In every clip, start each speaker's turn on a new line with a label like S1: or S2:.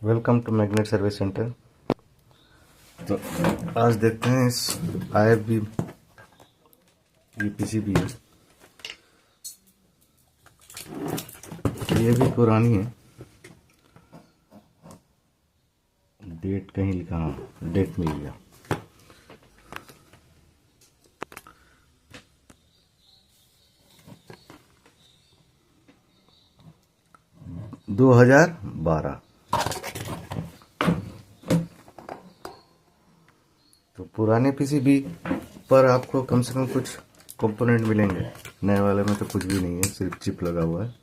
S1: Welcome to magnet service centre. तो आज देखते हैं इस IFB ये PCB है। ये भी पुरानी है, डेट कहीं लिखा, हाँ डेट मिल गया। दो 2012। तो पुराने PCB पर आपको कम से कम कुछ कंपोनेंट मिलेंगे, नए वाले में तो कुछ भी नहीं है, सिर्फ चिप लगा हुआ है।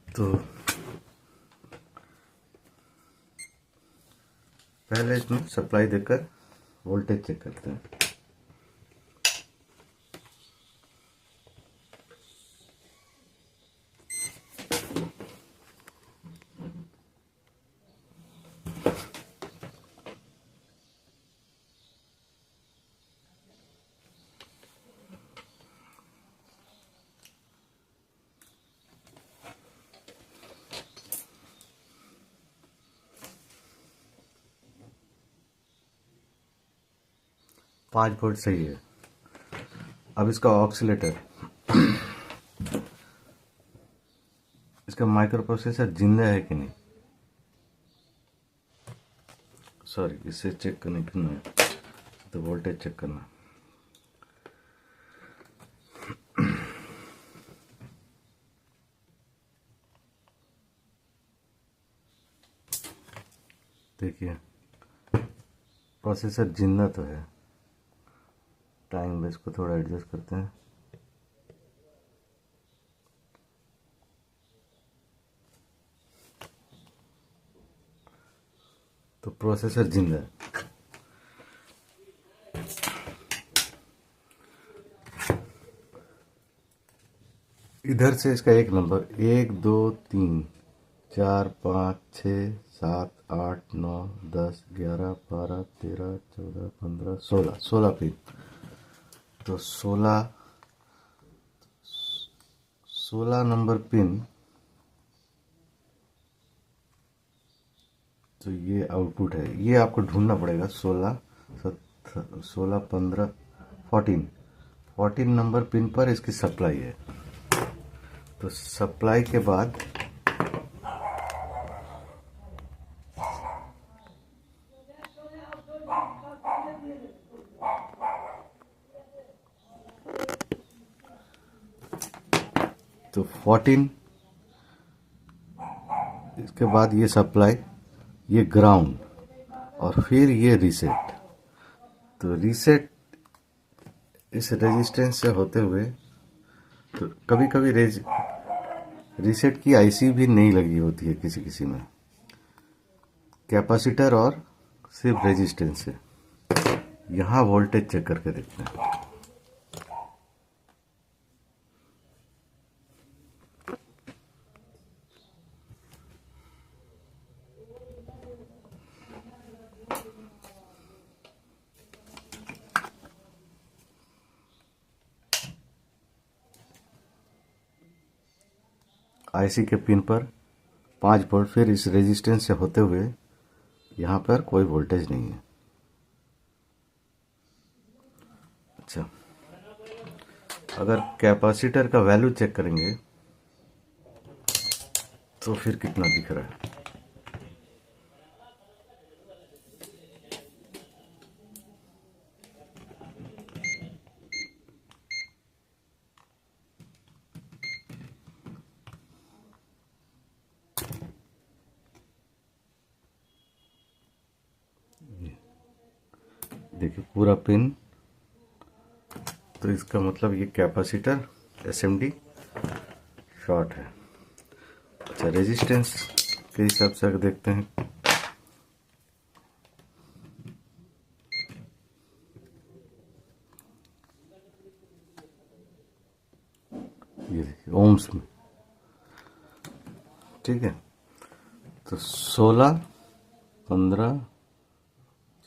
S1: तो पहले इसमें सप्लाई देकर वोल्टेज चेक करते हैं। पाँच वोल्ट सही है। अब इसका ऑक्सीलेटर, इसका माइक्रो प्रोसेसर जिंदा है कि नहीं, सॉरी इसे चेक करने क्यों है, तो वोल्टेज चेक करना। देखिए प्रोसेसर जिंदा तो है। टाइम बेस को थोड़ा एडजस्ट करते हैं। तो प्रोसेसर जिंदा है। इधर से इसका एक नंबर 1 2 3 4 5 6 7 8 9 10 11 12 13 14 15 16 पिन। तो 16 नंबर पिन। तो ये आउटपुट है, ये आपको ढूंढना पड़ेगा। 16 15 14 नंबर पिन पर इसकी सप्लाई है। तो सप्लाई के बाद तो 14, इसके बाद ये सप्लाई, ये ग्राउंड, और फिर ये रीसेट। तो रीसेट इस रेजिस्टेंस से होते हुए, तो कभी कभी रीसेट की IC भी नहीं लगी होती है किसी किसी में, कैपेसिटर और सिर्फ रेजिस्टेंस से। यहाँ वोल्टेज चेक करके देखते हैं। IC के पिन पर 5 वोल्ट, फिर इस रेजिस्टेंस से होते हुए यहाँ पर कोई वोल्टेज नहीं है। अच्छा, अगर कैपेसिटर का वैल्यू चेक करेंगे तो फिर कितना दिख रहा है। देखिए पूरा पिन, तो इसका मतलब ये कैपेसिटर SMD शॉर्ट है। अच्छा, रेजिस्टेंस के हिसाब से अगर देखते हैं, ये देखिए ओम्स में, ठीक है। तो 16 15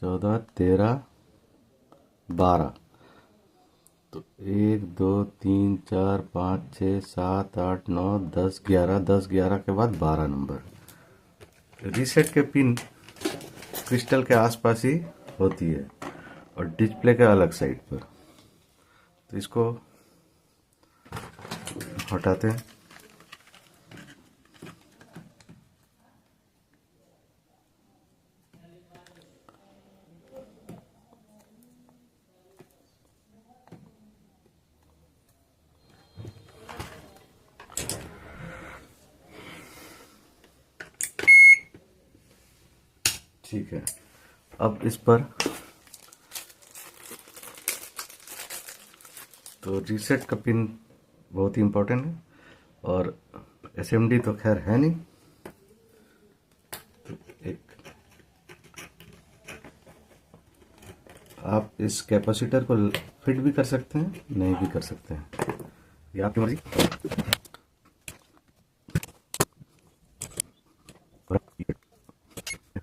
S1: 14 13 12, तो 1 2 3 4 5 6 7 8 9 10 11, 10 11 के बाद 12 नंबर। रीसेट के पिन क्रिस्टल के आसपास ही होती है और डिस्प्ले के अलग साइड पर। तो इसको हटाते हैं। ठीक है, अब इस पर तो रीसेट का पिन बहुत ही इम्पोर्टेंट है और एसएमडी तो खैर है नहीं। तो एक आप इस कैपेसिटर को फिट भी कर सकते हैं, नहीं भी कर सकते हैं, ये आपकी मर्जी।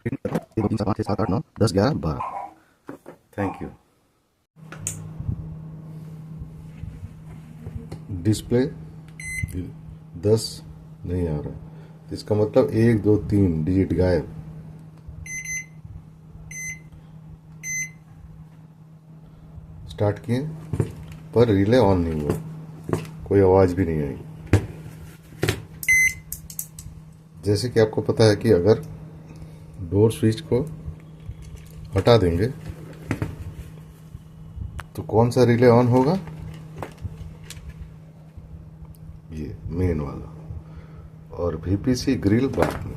S1: 1 2 3 4 5 6 7 8 9 10 11 12। Thank you. डिस्प्ले 10 नहीं आ रहा, तो इसका मतलब 1 2 3 डिजिट गायब। स्टार्ट किए पर रिले ऑन नहीं हुआ, कोई आवाज भी नहीं आई। जैसे कि आपको पता है कि अगर डोर स्विच को हटा देंगे तो कौन सा रिले ऑन होगा, ये मेन वाला, और वीपीसी ग्रिल बाद में।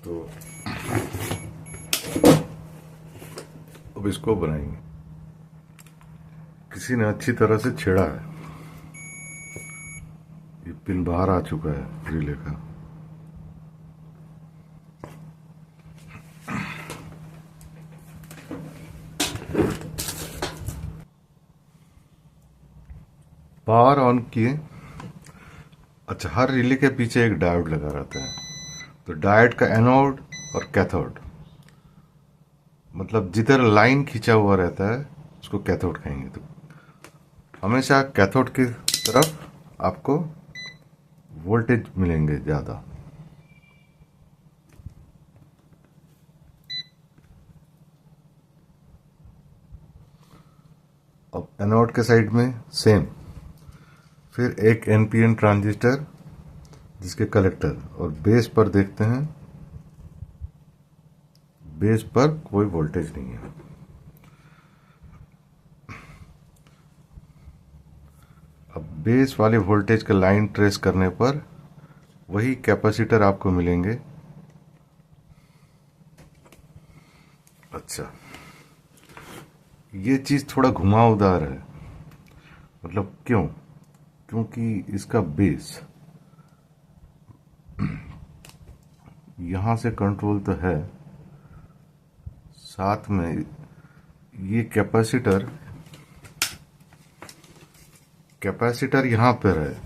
S1: तो अब इसको बनाएंगे। किसी ने अच्छी तरह से छेड़ा है, ये पिन बाहर आ चुका है रिले का। पावर ऑन किए। अच्छा, हर रिले के पीछे एक डायोड लगा रहता है, तो डायोड का एनोड और कैथोड, मतलब जिधर लाइन खींचा हुआ रहता है उसको कैथोड कहेंगे। तो हमेशा कैथोड की तरफ आपको वोल्टेज मिलेंगे ज़्यादा। अब एनोड के साइड में सेम, फिर एक एनपीएन ट्रांजिस्टर जिसके कलेक्टर, और बेस पर देखते हैं, बेस पर कोई वोल्टेज नहीं है। अब बेस वाले वोल्टेज का लाइन ट्रेस करने पर वही कैपेसिटर आपको मिलेंगे। अच्छा, ये चीज थोड़ा घुमावदार है, मतलब क्यों? क्योंकि इसका बेस यहां से कंट्रोल तो है, साथ में ये कैपेसिटर यहां पर है,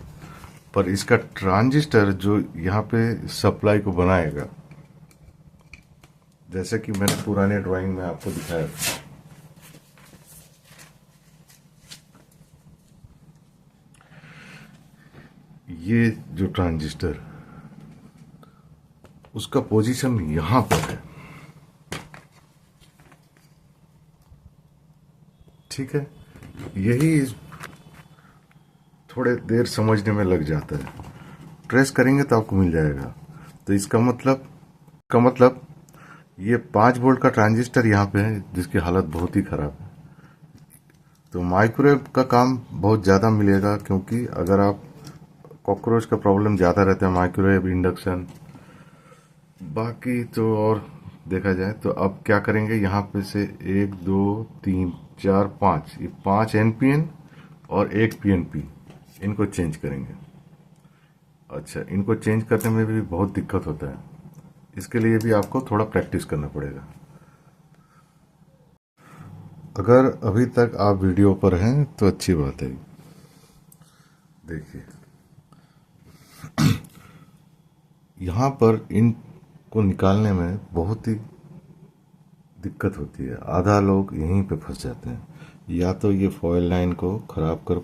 S1: पर इसका ट्रांजिस्टर जो यहाँ पे सप्लाई को बनाएगा, जैसे कि मैंने पुराने ड्राइंग में आपको दिखाया था, ये जो ट्रांजिस्टर, उसका पोजीशन यहां पर है। ठीक है, यही थोड़े देर समझने में लग जाता है, ट्रेस करेंगे तो आपको मिल जाएगा। तो इसका मतलब ये 5 वोल्ट का ट्रांजिस्टर यहाँ पे है जिसकी हालत बहुत ही खराब है। तो माइक्रोवेव का काम बहुत ज़्यादा मिलेगा, क्योंकि अगर आप कॉकरोच का प्रॉब्लम ज़्यादा रहता है, माइक्रोवेव, इंडक्शन, बाकी तो और देखा जाए तो अब क्या करेंगे, यहाँ पे से 1 2 3 4 5, ये 5 एनपीएन और 1 पीएनपी, इनको चेंज करेंगे। अच्छा, इनको चेंज करने में भी बहुत दिक्कत होता है, इसके लिए भी आपको थोड़ा प्रैक्टिस करना पड़ेगा। अगर अभी तक आप वीडियो पर हैं तो अच्छी बात है। देखिए, यहाँ पर इन को निकालने में बहुत ही दिक्कत होती है। आधा लोग यहीं पे फंस जाते हैं, या तो ये फॉयल लाइन को खराब कर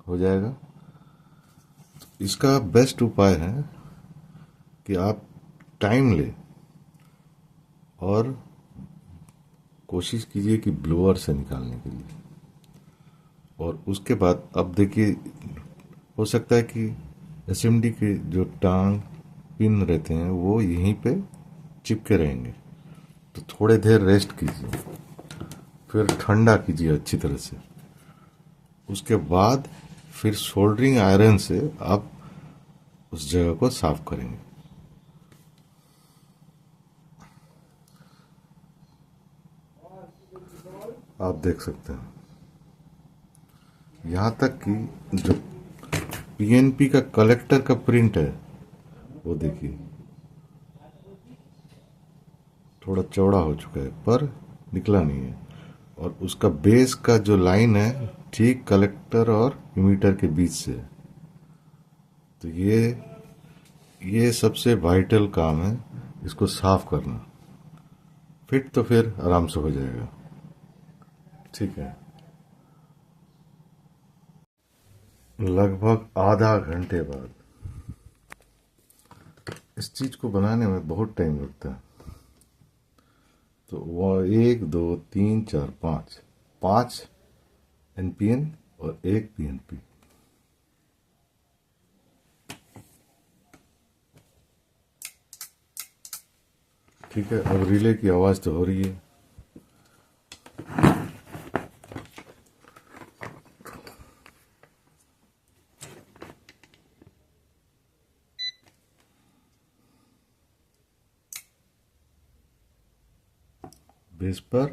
S1: हो जाएगा। इसका बेस्ट उपाय है कि आप टाइम ले और कोशिश कीजिए कि ब्लोअर से निकालने के लिए। और उसके बाद अब देखिए, हो सकता है कि एसएमडी के जो टांग पिन रहते हैं वो यहीं पे चिपके रहेंगे, तो थोड़े देर रेस्ट कीजिए, फिर ठंडा कीजिए अच्छी तरह से। उसके बाद फिर सोल्डरिंग आयरन से आप उस जगह को साफ करेंगे। आप देख सकते हैं, यहाँ तक कि जो पीएनपी का कलेक्टर का प्रिंट है वो देखिए थोड़ा चौड़ा हो चुका है, पर निकला नहीं है। और उसका बेस का जो लाइन है ठीक कलेक्टर और इमीटर के बीच से है। तो ये सबसे वाइटल काम है, इसको साफ करना। फिट तो फिर आराम से हो जाएगा। ठीक है, लगभग आधा घंटे बाद इस चीज को बनाने में बहुत टाइम लगता है। तो वह 1 2 3 4 5 5 एनपीएन और 1 पीएनपी। ठीक है, अब रिले की आवाज तो हो रही है। बेस पर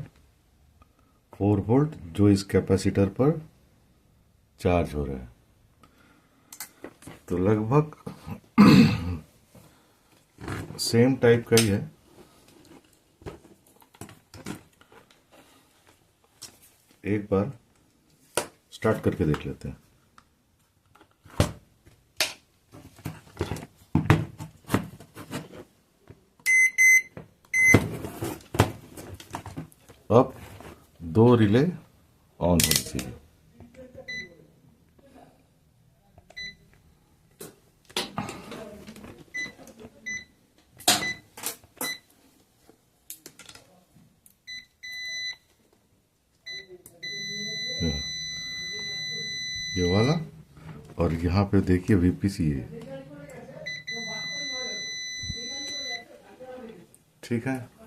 S1: 4 वोल्ट जो इस कैपेसिटर पर चार्ज हो रहा है। तो लगभग सेम टाइप का ही है। एक बार स्टार्ट करके देख लेते हैं। अब 2 रिले ऑन हो चाहिए। ये वाला, और यहाँ पे देखिए वीपीसी है। ठीक है।